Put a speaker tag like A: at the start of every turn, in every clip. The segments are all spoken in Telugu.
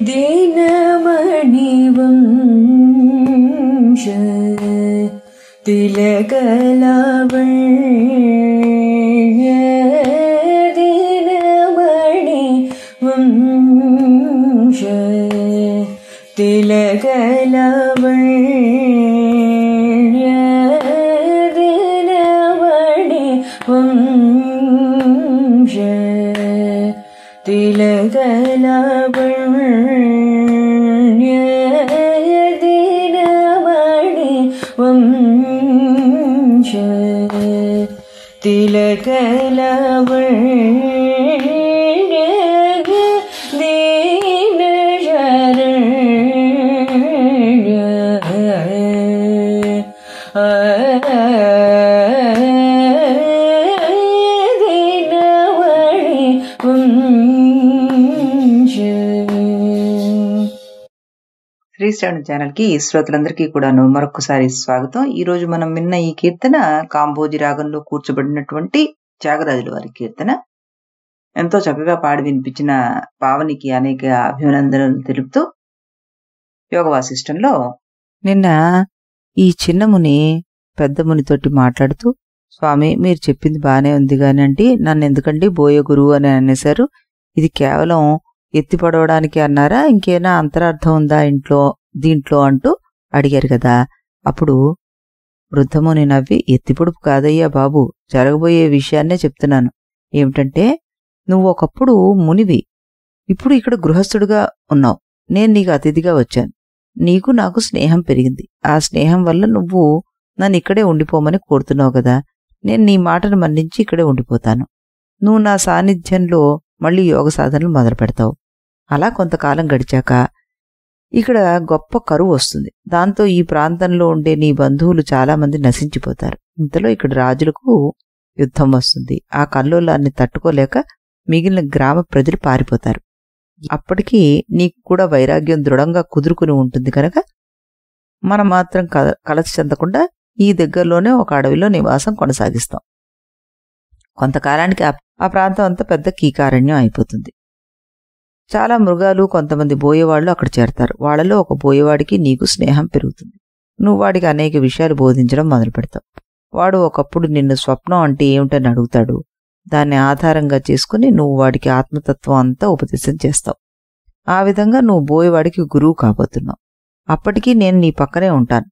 A: दीनमणिवंश तिलकलावण्य दीनमणिवंश तिलकलावण्य दीनमणिवंश तिलकलावण्य दीनमणिवंश तिलकलावण्य दीनशरण्य
B: శ్రీశ్రవణ ఛానల్ కి శ్రోతలందరికీ కూడా మరొకసారి స్వాగతం. ఈ రోజు మనం విన్న ఈ కీర్తన కాంబోజి రాగంలో కూర్చోబడినటువంటి త్యాగరాజుల వారి కీర్తన. ఎంతో చక్కగా పాడి వినిపించిన పావనికి అనేక అభినందనలు తెలుపుతూ యోగ వాసిష్టంలో నిన్న ఈ చిన్న ముని పెద్ద మునితోటి మాట్లాడుతూ, స్వామి మీరు చెప్పింది బానే ఉంది కానండి, నన్ను ఎందుకండి బోయ గురువు అని అనేశారు, ఇది కేవలం ఎత్తి పడవడానికి అన్నారా, ఇంకేనా అంతరార్థం ఉందా దీంట్లో అంటూ అడిగారు కదా. అప్పుడు వృద్ధముని నవ్వి, ఎత్తి పొడుపు కాదయ్యా బాబు, జరగబోయే విషయాన్నే చెప్తున్నాను. ఏమిటంటే, నువ్వు ఒకప్పుడు మునివి, ఇప్పుడు ఇక్కడ గృహస్థుడుగా ఉన్నావు. నేను నీకు అతిథిగా వచ్చాను. నీకు నాకు స్నేహం పెరిగింది. ఆ స్నేహం వల్ల నువ్వు నన్ను ఇక్కడే ఉండిపోమని కోరుతున్నావు కదా. నేను నీ మాటను మన్నించి ఇక్కడే ఉండిపోతాను. నువ్వు నా సాన్నిధ్యంలో మళ్ళీ యోగ సాధనలు మొదలు పెడతావు. అలా కొంతకాలం గడిచాక ఇక్కడ గొప్ప కరువు వస్తుంది. దాంతో ఈ ప్రాంతంలో ఉండే నీ బంధువులు చాలామంది నశించిపోతారు. ఇంతలో ఇక్కడ రాజులకు యుద్ధం వస్తుంది. ఆ కల్లోలాన్ని తట్టుకోలేక మిగిలిన గ్రామ ప్రజలు పారిపోతారు. అప్పటికి నీకు కూడా వైరాగ్యం దృఢంగా కుదురుకుని ఉంటుంది కనుక మనం మాత్రం కలసి చెందకుండా ఈ దగ్గరలోనే ఒక అడవిలో నివాసం కొనసాగిస్తాం. కొంతకాలానికి ఆ ప్రాంతం అంతా పెద్ద కీకారణ్యం అయిపోతుంది. చాలా మృగాలు, కొంతమంది బోయేవాళ్లు అక్కడ చేరతారు. వాళ్లలో ఒక బోయేవాడికి నీకు స్నేహం పెరుగుతుంది. నువ్వు వాడికి అనేక విషయాలు బోధించడం మొదలు పెడతావు. వాడు ఒకప్పుడు నిన్ను స్వప్నం అంటే ఏమిటని అడుగుతాడు. దాన్ని ఆధారంగా చేసుకుని నువ్వు వాడికి ఆత్మతత్వం అంతా ఉపదేశం చేస్తావు. ఆ విధంగా నువ్వు బోయేవాడికి గురువు కాబోతున్నావు. అప్పటికీ నేను నీ పక్కనే ఉంటాను.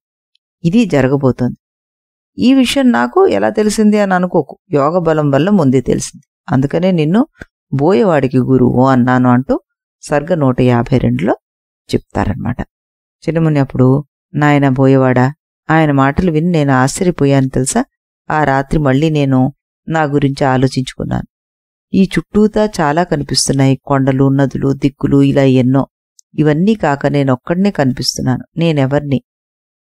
B: ఇది జరగబోతోంది. ఈ విషయం నాకు ఎలా తెలిసింది అని అనుకోకు, యోగ బలం వల్ల ముందే తెలిసింది. అందుకనే నిన్ను బోయేవాడికి గురువు అన్నాను అంటూ సర్గ 152లో చెప్తారనమాట. చిన్నముని అప్పుడు, నాయన బోయేవాడా, ఆయన మాటలు విని నేను ఆశ్చర్యపోయాను తెలుసా. ఆ రాత్రి మళ్ళీ నేను నా గురించి ఆలోచించుకున్నాను. ఈ చుట్టూతా చాలా కనిపిస్తున్నాయి, కొండలు, నదులు, దిక్కులు, ఇలా ఎన్నో. ఇవన్నీ కాక నేనొక్కడినే కనిపిస్తున్నాను. నేనెవర్ని?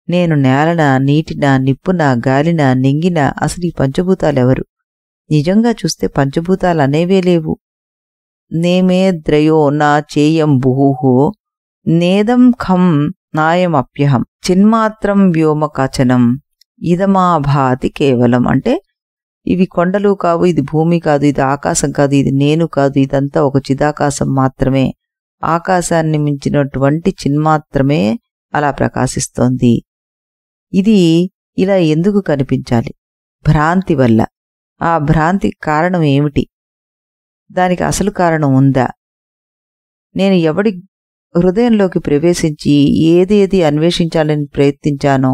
B: నేను నేలన, నీటిన, నిప్పున, గాలిన, నింగిన, అసలు ఈ పంచభూతాలెవరు? నిజంగా చూస్తే పంచభూతాలు అనేవే లేవు. నేమేద్రయో నా చేయం భూహో నేదం ఖం నాయమప్యహం చిన్మాత్రం వ్యోమకచనం ఇదమాభాతి కేవలం. అంటే ఇవి కొండలు కావు, ఇది భూమి కాదు, ఇది ఆకాశం కాదు, ఇది నేను కాదు, ఇదంతా ఒక చిదాకాశం మాత్రమే. ఆకాశాన్ని మించినటువంటి చిన్మాత్రమే అలా ప్రకాశిస్తోంది. ఇది ఇలా ఎందుకు కనిపించాలి? భ్రాంతి వల్ల. ఆ భ్రాంతికి కారణం ఏమిటి? దానికి అసలు కారణం ఉందా? నేను ఎవడి హృదయంలోకి ప్రవేశించి ఏదేది అన్వేషించాలని ప్రయత్నించానో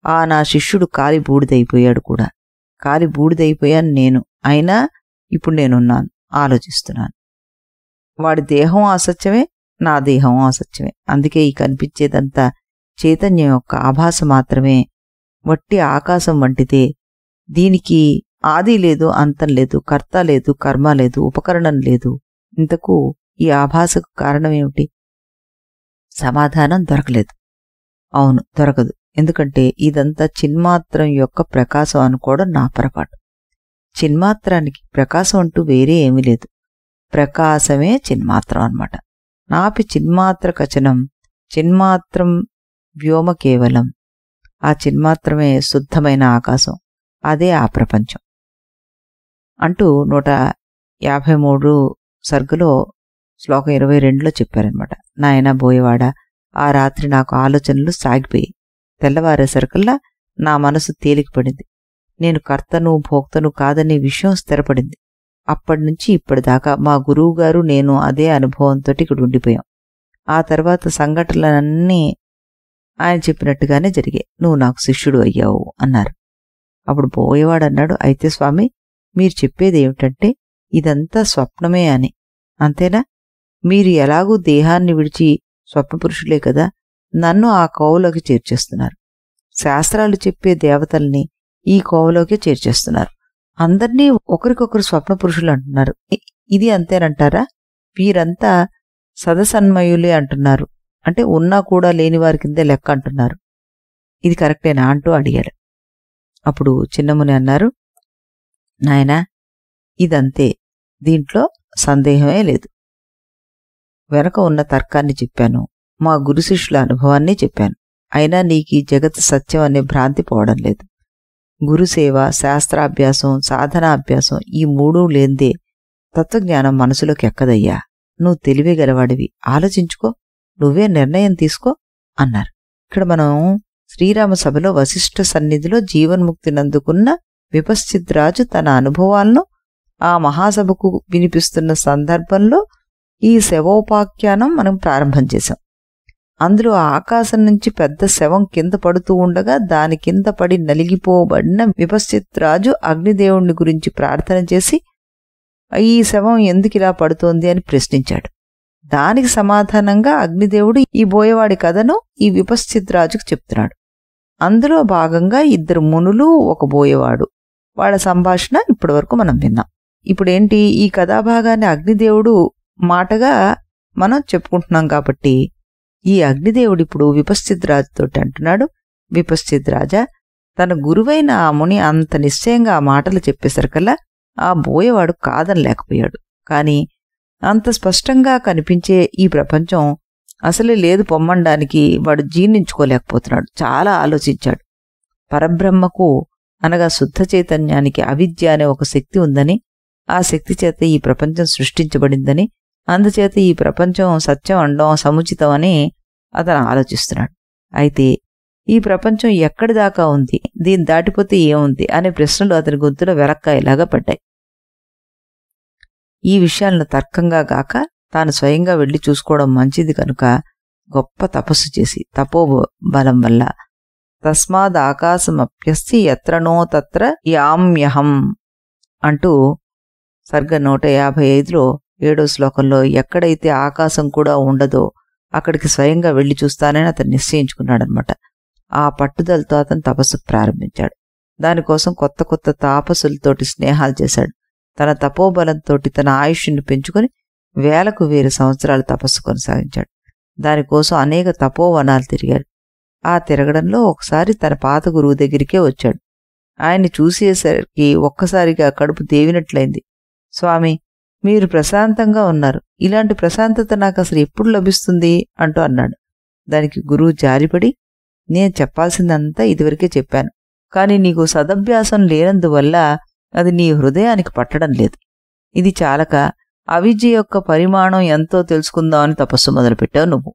B: ఆ నా శిష్యుడు కాలి బూడిదైపోయాడు కూడా. కాలి బూడిదైపోయాను నేను. అయినా ఇప్పుడు నేనున్నాను, ఆలోచిస్తున్నాను. వాడి దేహం అసత్యమే, నా దేహం అసత్యమే. అందుకే ఈ కనిపించేదంతా చైతన్యం యొక్క ఆభాస మాత్రమే. వట్టి ఆకాశం వంటిదే. దీనికి ఆది లేదు, అంతం లేదు, కర్త లేదు, కర్మ లేదు, ఉపకరణం లేదు. ఇంతకు ఈ ఆభాసకు కారణమేమిటి? సమాధానం దొరకలేదు. అవును, దొరకదు. ఎందుకంటే ఇదంతా చిన్మాత్రం యొక్క ప్రకాశం అనుకోవడం నా పొరపాటు. చిన్మాత్రానికి ప్రకాశం అంటూ వేరే ఏమీ లేదు. ప్రకాశమే చిన్మాత్రం అన్నమాట. నాపి చిన్మాత్ర కచనం చిన్మాత్రం వ్యోమ కేవలం. ఆ చిన్మాత్రమే శుద్ధమైన ఆకాశం, అదే ఆ ప్రపంచం అంటూ 153 సర్గలో శ్లోకం 22లో చెప్పారనమాట. నాయనా బోయవాడా, ఆ రాత్రి నాకు ఆలోచనలు సాగిపోయాయి. తెల్లవారేసరికల్లా నా మనసు తేలికపడింది. నేను కర్తను భోక్తను కాదనే విషయం స్థిరపడింది. అప్పటినుంచి ఇప్పటిదాకా మా గురువుగారు నేను అదే అనుభవంతో ఇక్కడ ఉండిపోయాం. ఆ తర్వాత సంఘటనలన్నీ ఆయన చెప్పినట్టుగానే జరిగాయి. నువ్వు నాకు శిష్యుడు అయ్యావు అన్నారు. అప్పుడు బోయవాడన్నాడు, అయితే స్వామి, మీరు చెప్పేది ఏమిటంటే ఇదంతా స్వప్నమే అని, అంతేనా? మీరు ఎలాగూ దేహాన్ని విడిచి స్వప్నపురుషులే కదా, నన్ను ఆ కోవలోకి చేర్చేస్తున్నారు. శాస్త్రాలు చెప్పే దేవతల్ని ఈ కోవలోకి చేర్చేస్తున్నారు. అందర్నీ ఒకరికొకరు స్వప్నపురుషులు అంటున్నారు. ఇది అంతేనంటారా? వీరంతా సదసన్మయులే అంటున్నారు, అంటే ఉన్నా కూడా లేని వారి కిందే లెక్క అంటున్నారు. ఇది కరెక్టేనా అంటూ అడిగాడు. అప్పుడు చిన్నముని అన్నారు, నాయనా, ఇదంతే, దీంట్లో సందేహమే లేదు. వెనక ఉన్న తర్కాన్ని చెప్పాను, మా గురు శిష్యుల అనుభవాన్ని చెప్పాను. అయినా నీకు ఈ జగత్ సత్యం అనే భ్రాంతి పోవడం లేదు. గురుసేవ, శాస్త్రాభ్యాసం, సాధనాభ్యాసం ఈ మూడూ లేందే తత్వజ్ఞానం మనసులోకి ఎక్కదయ్యా. నువ్వు తెలివిగలవాడివి, ఆలోచించుకో, నువ్వే నిర్ణయం తీసుకో అన్నారు. ఇక్కడ మనం శ్రీరామ సభలో వశిష్ఠ సన్నిధిలో జీవన్ముక్తినందుకున్న విపశ్చిద్రాజు తన అనుభవాలను ఆ మహాసభకు వినిపిస్తున్న సందర్భంలో ఈ శవోపాఖ్యానం మనం ప్రారంభం చేశాం. అందులో ఆకాశం నుంచి పెద్ద శవం కింద పడుతూ ఉండగా దాని కింద పడి నలిగిపోబడిన విపశ్చిత్రాజు అగ్నిదేవుణ్ణి గురించి ప్రార్థన చేసి ఈ శవం ఎందుకిలా పడుతోంది అని ప్రశ్నించాడు. దానికి సమాధానంగా అగ్నిదేవుడు ఈ బోయవాడి కథను ఈ విపశ్చిత్రాజుకు చెప్తున్నాడు. అందులో భాగంగా ఇద్దరు మునులు, ఒక బోయవాడు, వాళ్ళ సంభాషణ ఇప్పటివరకు మనం విన్నాం. ఇప్పుడేంటి, ఈ కథాభాగాన్ని అగ్నిదేవుడు మాటగా మనం చెప్పుకుంటున్నాం కాబట్టి ఈ అగ్నిదేవుడు ఇప్పుడు విపశ్చిద్రాజుతోటి అంటున్నాడు, విపశ్చిద్రాజా, తన గురువైన ఆ ముని అంత నిశ్చయంగా ఆ మాటలు చెప్పేసరికల్లా ఆ బోయవాడు కాదనలేకపోయాడు. కాని అంత స్పష్టంగా కనిపించే ఈ ప్రపంచం అసలే లేదు పొమ్మండానికి వాడు జీర్ణించుకోలేకపోతున్నాడు. చాలా ఆలోచించాడు. పరబ్రహ్మకు అనగా శుద్ధ చైతన్యానికి అవిద్య అనే ఒక శక్తి ఉందని, ఆ శక్తి చేత ఈ ప్రపంచం సృష్టించబడిందని, అందుచేత ఈ ప్రపంచం సత్యం అనడం సముచితం అని అతను ఆలోచిస్తున్నాడు. అయితే ఈ ప్రపంచం ఎక్కడి దాకా ఉంది, దీన్ని దాటిపోతే ఏముంది అనే ప్రశ్నలు అతని గొంతులో వెలక్కాయలాగా పడ్డాయి. ఈ విషయాలను తర్కంగా గాక తాను స్వయంగా వెళ్లి చూసుకోవడం మంచిది కనుక గొప్ప తపస్సు చేసి తపోబలం వల్ల తస్మాదాకాశమప్యస్తి ఎత్రనో తత్ర యామ్యహం అంటూ సర్గ 155లో 7వ శ్లోకంలో ఎక్కడైతే ఆకాశం కూడా ఉండదో అక్కడికి స్వయంగా వెళ్లి చూస్తానని అతను నిశ్చయించుకున్నాడనమాట. ఆ పట్టుదలతో అతను తపస్సు ప్రారంభించాడు. దానికోసం కొత్త కొత్త తాపసులతోటి స్నేహాలు చేశాడు. తన తపోబలంతో తన ఆయుష్ని పెంచుకొని వేలకు వేల సంవత్సరాలు తపస్సు కొనసాగించాడు. దానికోసం అనేక తపోవనాలు తిరిగాడు. ఆ తిరగడంలో ఒకసారి తన పాత గురువు దగ్గరికే వచ్చాడు. ఆయన్ని చూసేసరికి ఒక్కసారిగా కడుపు దేవినట్లయింది. స్వామి, మీరు ప్రశాంతంగా ఉన్నారు, ఇలాంటి ప్రశాంతత నాకు అసలు ఎప్పుడు లభిస్తుంది అంటూ అన్నాడు. దానికి గురువు జారిపడి, నేను చెప్పాల్సిందంతా ఇదివరకే చెప్పాను, కానీ నీకు సదభ్యాసం లేనందువల్ల అది నీ హృదయానికి పట్టడం లేదు. ఇది చాలక అవిద్య యొక్క పరిమాణం ఎంతో తెలుసుకుందామని తపస్సు మొదలుపెట్టావు. నువ్వు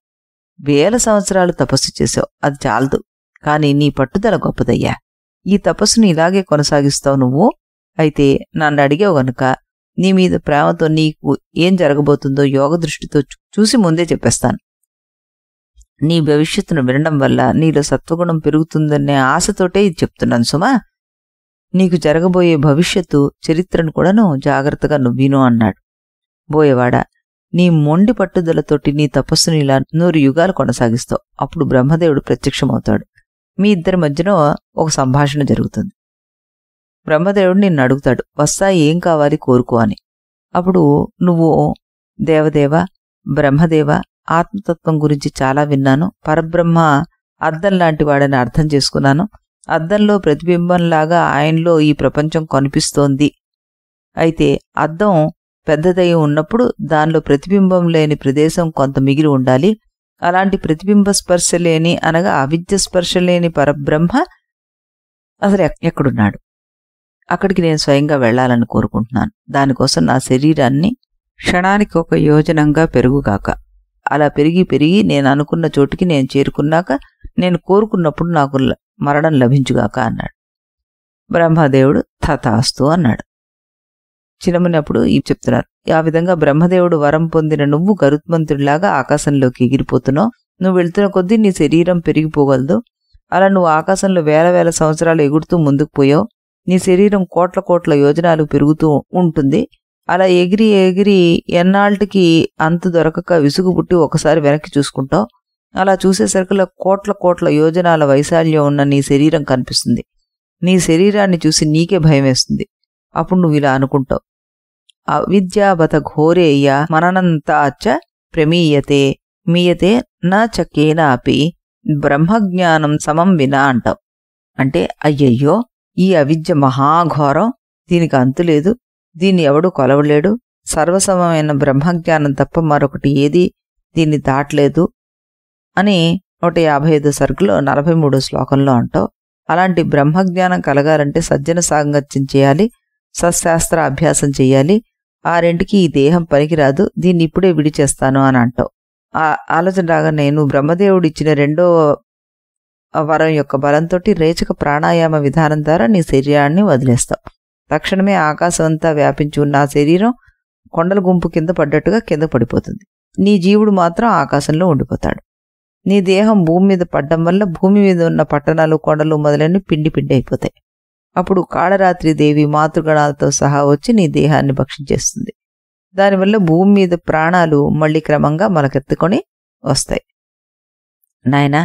B: వేల సంవత్సరాలు తపస్సు చేసావు, అది చాలదు. కానీ నీ పట్టుదల గొప్పదయ్యా. ఈ తపస్సుని ఇలాగే కొనసాగిస్తావు నువ్వు. అయితే నన్ను అడిగావు గనుక నీ మీద ప్రేమతో నీకు ఏం జరగబోతుందో యోగ దృష్టితో చూసి ముందే చెప్పేస్తాను. నీ భవిష్యత్తును వినడం వల్ల నీలో సత్వగుణం పెరుగుతుందనే ఆశతోటే ఇది చెప్తున్నాను సుమా. నీకు జరగబోయే భవిష్యత్తు చరిత్రను కూడాను జాగ్రత్తగా నువ్వు విను అన్నాడు. బోయవాడా, నీ మొండి పట్టుదలతోటి నీ తపస్సుని ఇలా 100 యుగాలు కొనసాగిస్తావు. అప్పుడు బ్రహ్మదేవుడు ప్రత్యక్షమవుతాడు. మీ ఇద్దరి మధ్యన ఒక సంభాషణ జరుగుతుంది. బ్రహ్మదేవుడు నిన్ను అడుగుతాడు, వస్తా ఏం కావాలి కోరుకో అని. అప్పుడు నువ్వు, దేవదేవ, బ్రహ్మదేవ, ఆత్మతత్వం గురించి చాలా విన్నాను. పరబ్రహ్మ అద్దం లాంటి వాడని అర్థం చేసుకున్నాను. అద్దంలో ప్రతిబింబంలాగా ఆయనలో ఈ ప్రపంచం కనిపిస్తోంది. అయితే అద్దం పెద్దదై ఉన్నప్పుడు దానిలో ప్రతిబింబం లేని ప్రదేశం కొంత మిగిలి ఉండాలి. అలాంటి ప్రతిబింబ స్పర్శ లేని అనగా అవిద్య స్పర్శ లేని పరబ్రహ్మ అసలు ఎక్కడున్నాడు? అక్కడికి నేను స్వయంగా వెళ్లాలని కోరుకుంటున్నాను. దానికోసం నా శరీరాన్ని క్షణానికి 1 యోజనంగా పెరుగుగాక. అలా పెరిగి పెరిగి నేను అనుకున్న చోటికి నేను చేరుకున్నాక నేను కోరుకున్నప్పుడు నాకు మరణం లభించుగాక అన్నాడు. బ్రహ్మదేవుడు తథాస్తు అన్నాడు. చినమనప్పుడు చెప్తున్నారు, ఆ విధంగా బ్రహ్మదేవుడు వరం పొందిన నువ్వు గరుత్మంతుడిలాగా ఆకాశంలోకి ఎగిరిపోతున్నావు. నువ్వు వెళ్తున్న కొద్దీ నీ శరీరం పెరిగిపోగలదు. అలా నువ్వు ఆకాశంలో వేల వేల సంవత్సరాలు ఎగురుతూ ముందుకు పోయావు. నీ శరీరం కోట్ల కోట్ల యోజనాలు పెరుగుతూ ఉంటుంది. అలా ఎగిరి ఎగిరి ఎన్నాళ్ళకి అంతు దొరకక విసుగు పుట్టి ఒకసారి వెనక్కి చూసుకుంటావు. అలా చూసేసరికల్లా కోట్ల కోట్ల యోజనాల వైశాల్యం ఉన్న నీ శరీరం కనిపిస్తుంది. నీ శరీరాన్ని చూసి నీకే భయం వేస్తుంది. అప్పుడు నువ్వు ఇలా అనుకుంటావు, అవిద్యాబత ఘోరేయ మననంతాచ ప్రమీయతే మీయతే నా చకేనాపి బ్రహ్మజ్ఞానం సమం వినా అంటావు. అంటే అయ్యయ్యో, ఈ అవిద్య మహాఘోరం, దీనికి అంతులేదు, దీన్ని ఎవడూ కొలవలేడు, సర్వసమమైన బ్రహ్మజ్ఞానం తప్ప మరొకటి ఏది దీన్ని దాటలేదు అని 155 సర్గలో 43 శ్లోకంలో అంటావు. అలాంటి బ్రహ్మజ్ఞానం కలగాలంటే సజ్జన సాంగత్యం చేయాలి, సత్శాస్త్ర అభ్యాసం చేయాలి. ఆ రెంటికి ఈ దేహం పనికిరాదు, దీన్ని ఇప్పుడే విడిచేస్తాను అని అంటావు. ఆ ఆలోచన రాగా నేను బ్రహ్మదేవుడు ఇచ్చిన 2వ వరం యొక్క బలంతో రేచక ప్రాణాయామ విధానం ద్వారా నీ శరీరాన్ని వదిలేస్తావు. తక్షణమే ఆకాశం అంతా వ్యాపించి ఉన్న ఆ శరీరం కొండల గుంపు కింద పడ్డట్టుగా కింద పడిపోతుంది. నీ జీవుడు మాత్రం ఆకాశంలో ఉండిపోతాడు. నీ దేహం భూమి మీద పడ్డం వల్ల భూమి మీద ఉన్న పట్టణాలు కొండలు మొదలైన పిండి పిండి అయిపోతాయి. అప్పుడు కాళరాత్రి దేవి మాతృగణాలతో సహా వచ్చి నీ దేహాన్ని భక్షించేస్తుంది. దానివల్ల భూమి మీద ప్రాణాలు మళ్ళీ క్రమంగా మొలకెత్తుకొని వస్తాయి. నాయనా,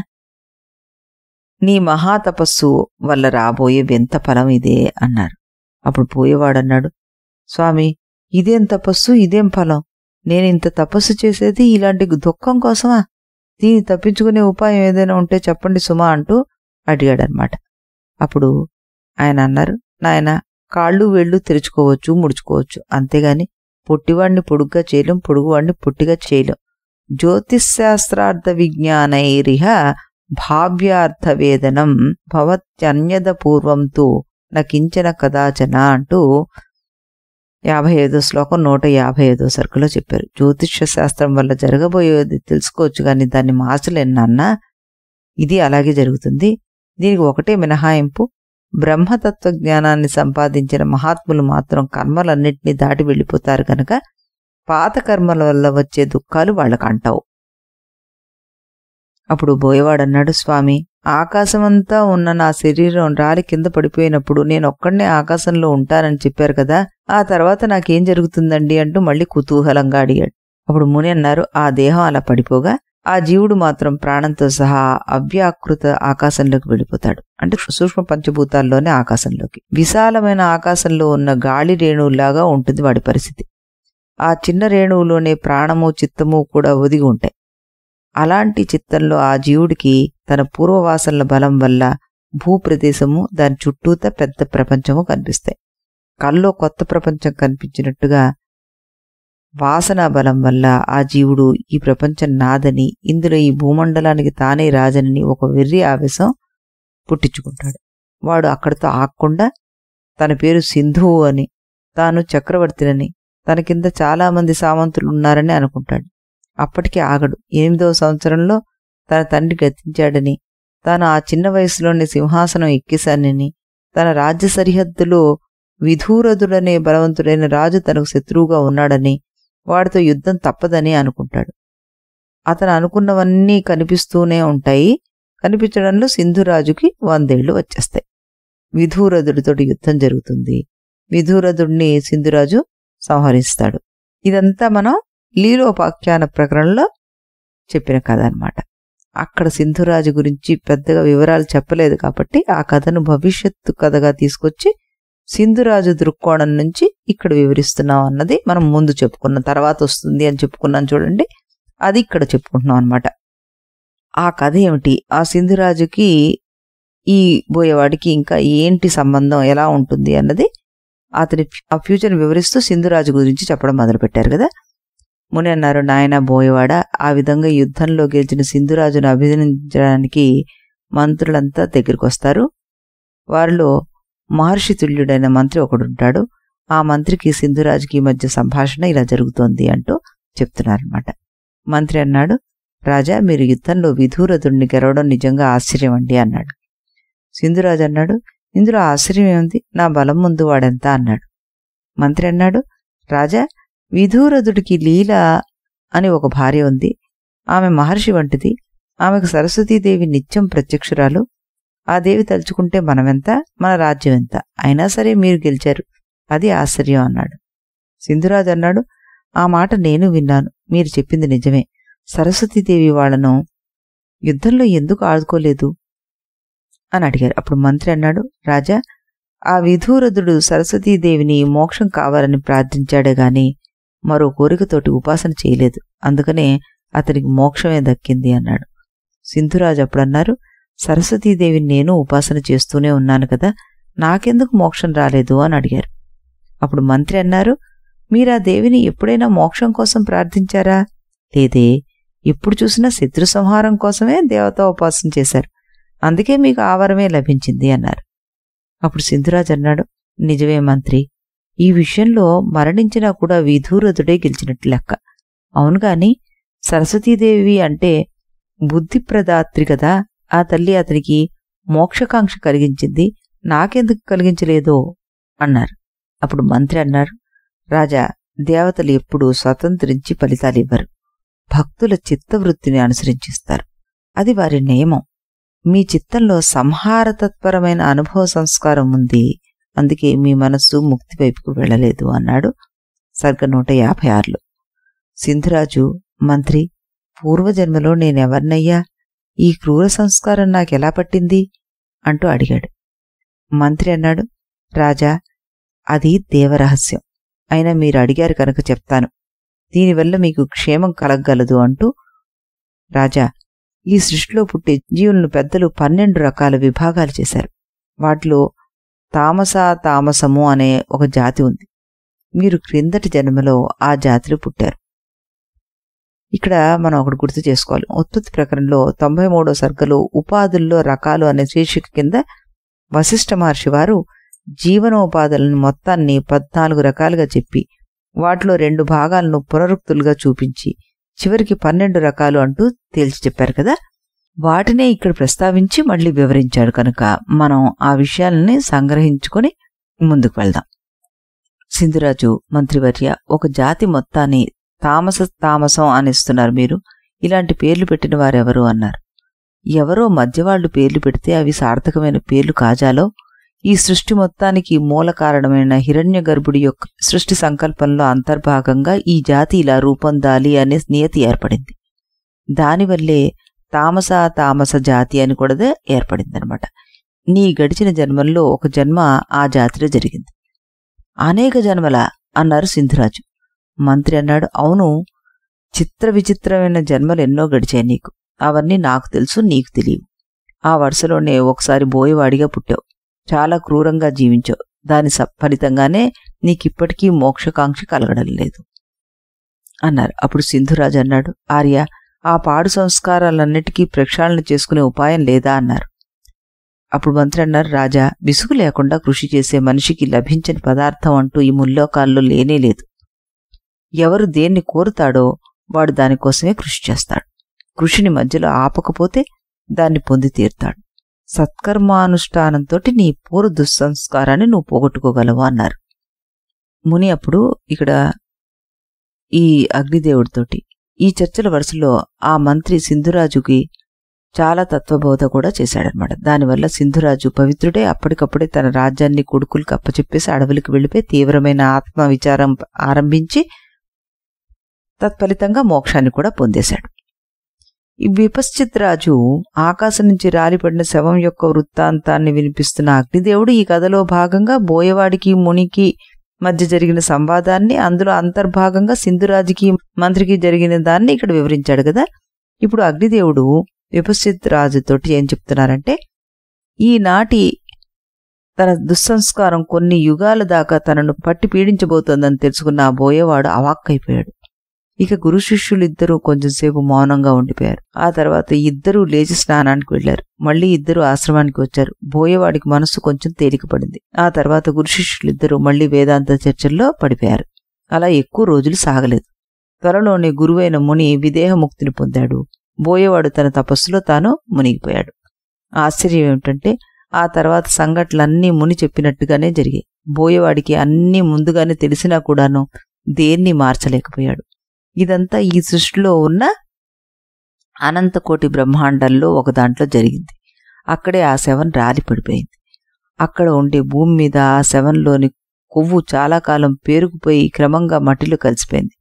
B: నీ మహాతపస్సు వల్ల రాబోయే వింత ఫలం ఇదే అన్నారు. అప్పుడు పోయేవాడన్నాడు, స్వామి, ఇదేం తపస్సు, ఇదేం ఫలం? నేను ఇంత తపస్సు చేసేది ఇలాంటి దుఃఖం కోసమా? దీన్ని తప్పించుకునే ఉపాయం ఏదైనా ఉంటే చెప్పండి సుమా అంటూ అడిగాడనమాట. అప్పుడు ఆయన అన్నారు, నాయన, కాళ్ళు వేళ్ళు తెరుచుకోవచ్చు, ముడుచుకోవచ్చు, అంతేగాని పొట్టివాడిని పొడుగ్గా చేయలేం, పొడుగువాడిని పొట్టిగా చేయలేం. జ్యోతిశాస్త్రార్థ విజ్ఞానైరిహ భావ్యార్థవేదనం భవత్యన్యద పూర్వంతో నకించన కదాచన అంటూ 55 శ్లోకం 155 సరుకులో చెప్పారు. జ్యోతిష్య శాస్త్రం వల్ల జరగబోయేది తెలుసుకోవచ్చు, కానీ దాన్ని మార్చలేను నాన్న. ఇది అలాగే జరుగుతుంది. దీనికి ఒకటే మినహాయింపు, బ్రహ్మతత్వ జ్ఞానాన్ని సంపాదించిన మహాత్ములు మాత్రం కర్మలన్నింటినీ దాటి వెళ్ళిపోతారు కనుక పాత కర్మల వల్ల వచ్చే దుఃఖాలు వాళ్ళకు అంటావు. అప్పుడు బోయవాడన్నాడు, స్వామి, ఆకాశమంతా ఉన్న నా శరీరం రాలి కింద పడిపోయినప్పుడు నేనొక్కడనే ఆకాశంలో ఉంటానని చెప్పారు కదా, ఆ తర్వాత నాకేం జరుగుతుందండి అంటూ మళ్ళీ కుతూహలంగా అడిగాడు. అప్పుడు ముని అన్నారు, ఆ దేహం అలా పడిపోగా ఆ జీవుడు మాత్రం ప్రాణంతో సహా అవ్యాకృత ఆకాశంలోకి వెళ్ళిపోతాడు. అంటే సూక్ష్మ పంచభూతాల్లోనే ఆకాశంలోకి. విశాలమైన ఆకాశంలో ఉన్న గాలి రేణువులాగా ఉంటుంది వాడి పరిస్థితి. ఆ చిన్న రేణువులోనే ప్రాణము చిత్తము కూడా ఒదిగి ఉంటాయి. అలాంటి చిత్తంలో ఆ జీవుడికి తన పూర్వవాసనల బలం వల్ల భూప్రదేశము, దాని చుట్టూత పెద్ద ప్రపంచము కనిపిస్తాయి. కల్లో కొత్త ప్రపంచం కనిపించినట్టుగా వాసనా బలం వల్ల ఆ జీవుడు ఈ ప్రపంచం నాదని, ఇందులో ఈ భూమండలానికి తానే రాజనని ఒక వెర్రి ఆవేశం పుట్టించుకుంటాడు. వాడు అక్కడితో ఆగకుండా తన పేరు సింధువు అని, తాను చక్రవర్తినని, తన కింద చాలామంది సామంతులు ఉన్నారని అనుకుంటాడు. అప్పటికీ ఆగడు. 8వ సంవత్సరంలో తన తండ్రి గతించాడని, తాను ఆ చిన్న వయసులోనే సింహాసనం ఎక్కేశానని, తన రాజ్య సరిహద్దులో విధూరదుడనే బలవంతుడైన రాజు తనకు శత్రువుగా ఉన్నాడని, వాడితో యుద్ధం తప్పదని అనుకుంటాడు. అతను అనుకున్నవన్నీ కనిపిస్తూనే ఉంటాయి. కనిపించడంలో సింధురాజుకి 100 ఏళ్లు వచ్చేస్తాయి. విధూరదుడితోటి యుద్ధం జరుగుతుంది. విధూరదుడిని సింధురాజు సంహరిస్తాడు. ఇదంతా మనం లీలోపాఖ్యాన ప్రకరణలో చెప్పిన కథ అన్నమాట. అక్కడ సింధురాజు గురించి పెద్దగా వివరాలు చెప్పలేదు కాబట్టి ఆ కథను భవిష్యత్తు కథగా తీసుకొచ్చి సింధురాజు దృక్కోణం నుంచి ఇక్కడ వివరిస్తున్నాం అన్నది మనం ముందు చెప్పుకున్నాం. తర్వాత వస్తుంది అని చెప్పుకున్నాం చూడండి, అది ఇక్కడ చెప్పుకుంటున్నాం అన్నమాట. ఆ కథ ఏమిటి, ఆ సింధురాజుకి ఈ బోయేవాడికి ఇంకా ఏంటి సంబంధం, ఎలా ఉంటుంది అన్నది అతని ఆ ఫ్యూచర్ వివరిస్తూ సింధురాజు గురించి చెప్పడం మొదలుపెట్టారు కదా. ముని అన్నారు, నాయన బోయేవాడ, ఆ విధంగా యుద్ధంలో గెలిచిన సింధురాజును అభినందించడానికి మంత్రులంతా దగ్గరికి వస్తారు. వారిలో మహర్షి తుల్యుడైన మంత్రి ఒకడుంటాడు. ఆ మంత్రికి సింధురాజుకి మధ్య సంభాషణ ఇలా జరుగుతోంది అంటూ చెప్తున్నారన్నమాట. మంత్రి అన్నాడు, రాజా, మీరు యుద్ధంలో విధూరథుడిని గెలవడం నిజంగా ఆశ్చర్యం అండి అన్నాడు. సింధురాజు అన్నాడు, ఇందులో ఆశ్చర్యం ఏముంది, నా బలం ముందు వాడెంత అన్నాడు. మంత్రి అన్నాడు, రాజా, విధూరథుడికి లీల అని ఒక భార్య ఉంది. ఆమె మహర్షి వంటిది. ఆమెకు సరస్వతీదేవి నిత్యం ప్రత్యక్షురాలు. ఆ దేవి తలుచుకుంటే మనమెంత, మన రాజ్యం ఎంత. అయినా సరే మీరు గెలిచారు, అది ఆశ్చర్యం అన్నాడు. సింధురాజు అన్నాడు, ఆ మాట నేను విన్నాను, మీరు చెప్పింది నిజమే. సరస్వతీదేవి వాళ్లను యుద్ధంలో ఎందుకు ఆడుకోలేదు అని అడిగారు. అప్పుడు మంత్రి అన్నాడు, రాజా, ఆ విధూరథుడు సరస్వతీదేవిని మోక్షం కావాలని ప్రార్థించాడే గాని మరో కోరికతోటి ఉపాసన చేయలేదు. అందుకనే అతనికి మోక్షమే దక్కింది అన్నాడు. సింధురాజు అప్పుడన్నారు, సరస్వతీదేవిని నేను ఉపాసన చేస్తూనే ఉన్నాను కదా, నాకెందుకు మోక్షం రాలేదు అని అడిగారు. అప్పుడు మంత్రి అన్నారు, మీరా దేవిని ఎప్పుడైనా మోక్షం కోసం ప్రార్థించారా? లేదే, ఎప్పుడు చూసినా శత్రు సంహారం కోసమే దేవతా ఉపాసన చేశారు. అందుకే మీకు ఆవరమే లభించింది అన్నారు. అప్పుడు సింధురాజు అన్నాడు, నిజమే మంత్రి, ఈ విషయంలో మరణించినా కూడా విధూరథుడే గెలిచినట్టు లెక్క. అవునుగాని సరస్వతీదేవి అంటే బుద్ధిప్రదాత్రి కదా, ఆ తల్లి అతనికి మోక్షకాంక్ష కలిగించింది, నాకెందుకు కలిగించలేదో అన్నారు. అప్పుడు మంత్రి అన్నారు, రాజా, దేవతలు ఎప్పుడూ స్వతంత్రించి ఫలితాలివ్వరు. భక్తుల చిత్తవృత్తిని అనుసరించిస్తారు. అది వారి నియమం. మీ చిత్తంలో సంహారతత్పరమైన అనుభవ సంస్కారం ఉంది. అందుకే మీ మనస్సు ముక్తి వైపుకు వెళ్లలేదు అన్నాడు. సర్గ 156లో. సింధురాజు, మంత్రి, పూర్వజన్మలో నేనెవర్నయ్యా? ఈ క్రూర సంస్కారం నాకెలా పట్టింది అంటూ అడిగాడు. మంత్రి అన్నాడు, రాజా, అది దేవరహస్యం. అయినా మీరు అడిగారు కనుక చెప్తాను. దీనివల్ల మీకు క్షేమం కలగగలదు అంటూ, రాజా, ఈ సృష్టిలో పుట్టే జీవులను పెద్దలు 12 రకాల విభాగాలు చేశారు. వాటిలో తామసము అనే ఒక జాతి ఉంది. మీరు క్రిందటి జన్మలో ఆ జాతిలో పుట్టారు. ఇక్కడ మనం ఒకటి గుర్తు చేసుకోవాలి. ఉత్పత్తి ప్రకరణలో 93వ సర్గలో ఉపాధుల్లో రకాలు అనే శీర్షిక కింద వశిష్ఠ మహర్షి వారు జీవనోపాధులను మొత్తాన్ని 14 రకాలుగా చెప్పి వాటిలో 2 భాగాలను పునరుక్తులుగా చూపించి చివరికి 12 రకాలు అంటూ తేల్చి చెప్పారు కదా. వాటినే ఇక్కడ ప్రస్తావించి మళ్ళీ వివరించాడు కనుక మనం ఆ విషయాలని సంగ్రహించుకొని ముందుకు వెళ్దాం. సింధురాజు, మంత్రివర్య, ఒక జాతి మొత్తాన్ని తామసం అనిస్తున్నారు మీరు. ఇలాంటి పేర్లు పెట్టిన వారెవరు అన్నారు. ఎవరో మధ్యవాళ్లు పేర్లు పెడితే అవి సార్థకమైన పేర్లు కాజాలో ఈ సృష్టి మొత్తానికి మూల కారణమైన హిరణ్య గర్భుడి యొక్క సృష్టి సంకల్పంలో అంతర్భాగంగా ఈ జాతి ఇలా రూపొందాలి అనే నియతి ఏర్పడింది. దానివల్లే తామస జాతి అని కూడా ఏర్పడిందనమాట. నీ గడిచిన జన్మల్లో ఒక జన్మ ఆ జాతిలో జరిగింది. అనేక జన్మల అన్నారు సింధురాజు. మంత్రి అన్నాడు, అవును, చిత్ర విచిత్రమైన జన్మలు ఎన్నో గడిచాయి నీకు. అవన్నీ నాకు తెలుసు, నీకు తెలియవు. ఆ వరుసలోనే ఒకసారి బోయవాడిగా పుట్టావు. చాలా క్రూరంగా జీవించావు. దాని ఫలితంగానే నీకిప్పటికీ మోక్షకాంక్ష కలగడం లేదు అన్నారు. అప్పుడు సింధురాజు అన్నాడు, ఆర్య, ఆ పాడు సంస్కారాలన్నిటికీ ప్రక్షాళన చేసుకునే ఉపాయం లేదా అన్నారు. అప్పుడు మంత్రి అన్నారు, రాజా, విసుగు లేకుండా కృషి చేసే మనిషికి లభించని పదార్థం అంటూ ఈ ముల్లోకాల్లో లేనే లేదు. ఎవరు దేన్ని కోరుతాడో వాడు దానికోసమే కృషి చేస్తాడు. కృషిని మధ్యలో ఆపకపోతే దాన్ని పొంది తీరుతాడు. సత్కర్మానుష్ఠానంతోటి నీ పూర్వ దుస్సంస్కారాన్ని నువ్వు పోగొట్టుకోగలవు అన్నారు. ముని అప్పుడు ఇక్కడ ఈ అగ్నిదేవుడితోటి ఈ చర్చల వరుసలో ఆ మంత్రి సింధురాజుకి చాలా తత్వబోధ కూడా చేశాడనమాట. దానివల్ల సింధురాజు పవిత్రుడే అప్పటికప్పుడే తన రాజ్యాన్ని కొడుకులకు అప్పచెప్పేసి అడవులకు వెళ్ళిపోయి తీవ్రమైన ఆత్మ విచారం ఆరంభించి తత్ఫలితంగా మోక్షాన్ని కూడా పొందేశాడు. ఈ విపశ్చిత్రాజు ఆకాశం నుంచి రాలిపడిన శవం యొక్క వృత్తాంతాన్ని వినిపిస్తున్న అగ్నిదేవుడు ఈ కథలో భాగంగా బోయవాడికి మునికి మధ్య జరిగిన సంవాదాన్ని, అందులో అంతర్భాగంగా సింధురాజుకి మంత్రికి జరిగిన దాన్ని ఇక్కడ వివరించాడు కదా. ఇప్పుడు అగ్నిదేవుడు విపశ్చిత్రాజుతోటి ఏం చెప్తున్నారంటే, ఈనాటి తన దుస్సంస్కారం కొన్ని యుగాల దాకా తనను పట్టి పీడించబోతోందని తెలుసుకున్న ఆ బోయేవాడు అవాక్కైపోయాడు. ఇక గురు శిష్యులిద్దరూ కొంచెంసేపు మౌనంగా ఉండిపోయారు. ఆ తర్వాత ఇద్దరూ లేచి స్నానానికి వెళ్లారు. మళ్ళీ ఇద్దరు ఆశ్రమానికి వచ్చారు. బోయేవాడికి మనస్సు కొంచెం తేలికపడింది. ఆ తర్వాత గురు శిష్యులిద్దరూ మళ్ళీ వేదాంత చర్చల్లో పడిపోయారు. అలా ఎక్కువ రోజులు సాగలేదు. త్వరలోనే గురువైన ముని విదేహముక్తిని పొందాడు. బోయేవాడు తన తపస్సులో తాను మునిగిపోయాడు. ఆశ్చర్యం ఏమిటంటే ఆ తర్వాత సంఘటనలన్నీ ముని చెప్పినట్టుగానే జరిగాయి. బోయేవాడికి అన్నీ ముందుగానే తెలిసినా కూడాను దేన్ని మార్చలేకపోయాడు. ఇదంతా ఈ సృష్టిలో ఉన్న అనంతకోటి బ్రహ్మాండంలో ఒక దాంట్లో జరిగింది. అక్కడే ఆ శవం రాలి పడిపోయింది. అక్కడ ఉండే భూమి మీద ఆ శవంలోని కొవ్వు చాలా కాలం పేరుకుపోయి క్రమంగా మట్టిలో కలిసిపోయింది.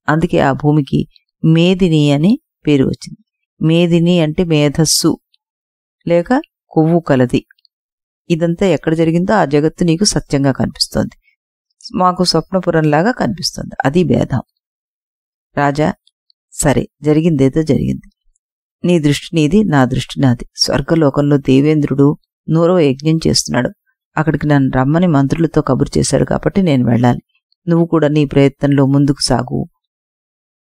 B: అందుకే ఆ భూమికి మేదిని అని పేరు వచ్చింది. మేదిని అంటే మేధస్సు లేక కొవ్వు కలది. ఇదంతా ఎక్కడ జరిగిందో ఆ జగత్తు నీకు సత్యంగా కనిపిస్తోంది, మాకు స్వప్నపురంలాగా కనిపిస్తోంది. అది భేదం. రాజా, సరే, జరిగిందేదో జరిగింది. నీ దృష్టి నీది, నా దృష్టి నాది. స్వర్గలోకంలో దేవేంద్రుడు 100వ యజ్ఞం చేస్తున్నాడు. అక్కడికి నన్ను రమ్మని మంత్రులతో కబురు చేశాడు కాబట్టి నేను వెళ్ళాలి. నువ్వు కూడా నీ ప్రయత్నంలో ముందుకు సాగు.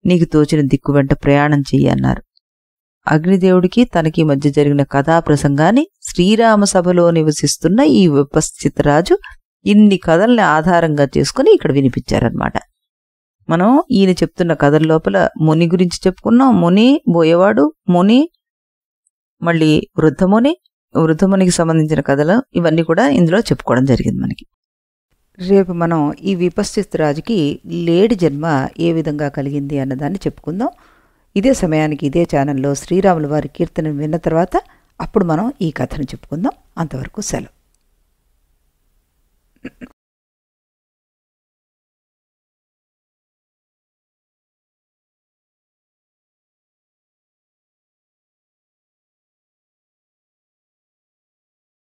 B: నీకు తోచిన దిక్కు వెంట ప్రయాణం చెయ్యి అన్నారు. అగ్నిదేవుడికి తనకి మధ్య జరిగిన కథా ప్రసంగాన్ని శ్రీరామ సభలో నివసిస్తున్న ఈ విపశ్చితరాజు ఇన్ని కథల్ని ఆధారంగా చేసుకుని ఇక్కడ వినిపించారనమాట. మనం ఈయన చెప్తున్న కథల లోపల ముని గురించి చెప్పుకున్నాం. ముని, బోయేవాడు, ముని, మళ్ళీ వృద్ధమునికి సంబంధించిన కథలు ఇవన్నీ కూడా ఇందులో చెప్పుకోవడం జరిగింది మనకి. రేపు మనం ఈ విపశ్చితరాజుకి లేడి జన్మ ఏ విధంగా కలిగింది అన్నదాన్ని చెప్పుకుందాం. ఇదే సమయానికి ఇదే ఛానల్లో శ్రీరాముల వారి కీర్తన విన్న తర్వాత అప్పుడు మనం ఈ కథను చెప్పుకుందాం. అంతవరకు సెలవు.